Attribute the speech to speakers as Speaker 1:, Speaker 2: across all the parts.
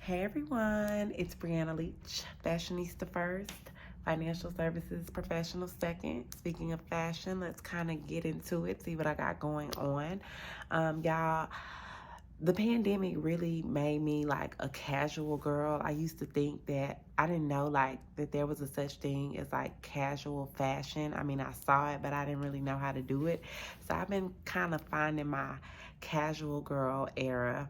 Speaker 1: Hey everyone, it's Brianna Leach, fashionista first, financial services professional second. Speaking of fashion, let's kind of get into it, see what I got going on. Y'all, the pandemic really made me like a casual girl. I used to think that I didn't know like that there was a such thing as like casual fashion. I mean, I saw it, but I didn't really know how to do it. So I've been kind of finding my casual girl era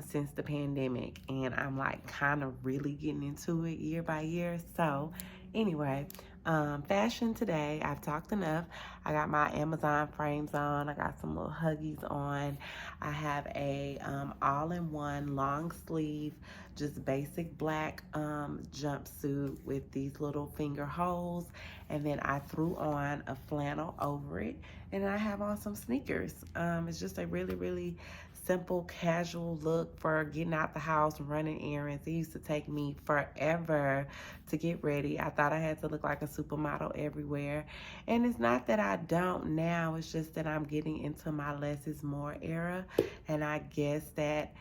Speaker 1: since the pandemic, and I'm like kind of really getting into it year by year. So anyway, fashion today, I've talked enough. I got my Amazon frames on, I got some little huggies on. I have a all-in-one long sleeve, just basic black jumpsuit with these little finger holes, and then I threw on a flannel over it, and I have on some sneakers. It's just a really simple casual look for getting out the house and running errands. It used to take me forever to get ready. I thought I had to look like a supermodel everywhere, and it's not that I don't now, it's just that I'm getting into my less is more era, and I guess that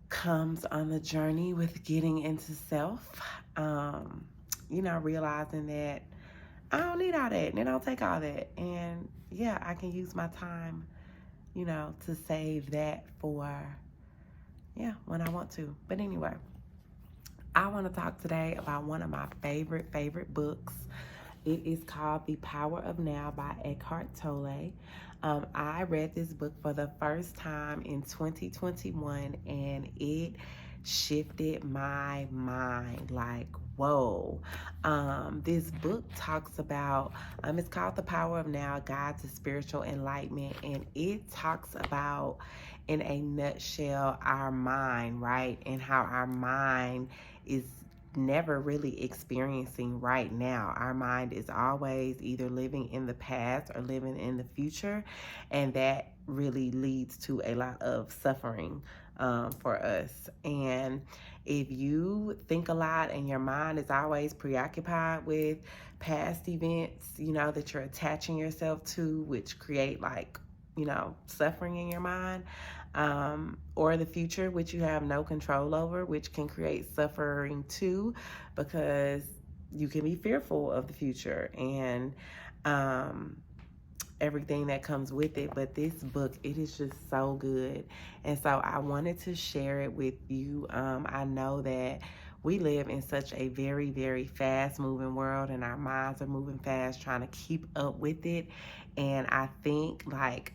Speaker 1: comes on the journey with getting into self. Realizing that I don't need all that and it don't take all that, and yeah, I can use my time to save that for, when I want to. But anyway, I want to talk today about one of my favorite books. It is called The Power of Now by Eckhart Tolle. I read this book for the first time in 2021, and it shifted my mind. Like, whoa. This book talks about, it's called The Power of Now, Guide to Spiritual Enlightenment, and it talks about, in a nutshell, our mind, right? And how our mind is never really experiencing right now. Our mind is always either living in the past or living in the future, and that really leads to a lot of suffering for us. And if you think a lot and your mind is always preoccupied with past events, that you're attaching yourself to, which create like, suffering in your mind, or the future, which you have no control over, which can create suffering too, because you can be fearful of the future and everything that comes with it. But this book, it is just so good, and so I wanted to share it with you. I know that we live in such a very fast moving world, and our minds are moving fast trying to keep up with it. And I think like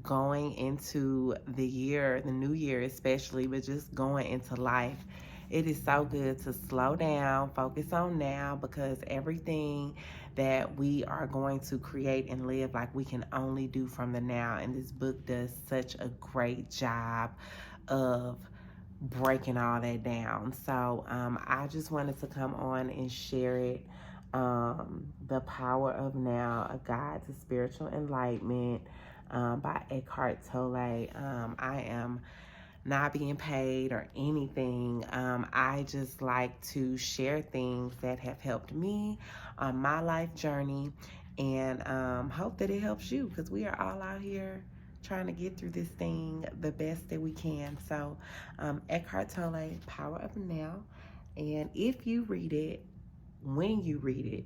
Speaker 1: going into the new year especially, but just going into life, it is so good to slow down, focus on now, because everything that we are going to create and live, like, we can only do from the now. And this book does such a great job of breaking all that down. So I just wanted to come on and share it. The Power of Now, A Guide to Spiritual Enlightenment, by Eckhart Tolle. I am not being paid or anything. I just like to share things that have helped me on my life journey, and hope that it helps you, because we are all out here trying to get through this thing the best that we can. So Eckhart Tolle, Power of Now. And if you read it, when you read it,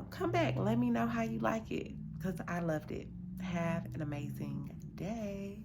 Speaker 1: come back and let me know how you like it, because I loved it. Have an amazing day.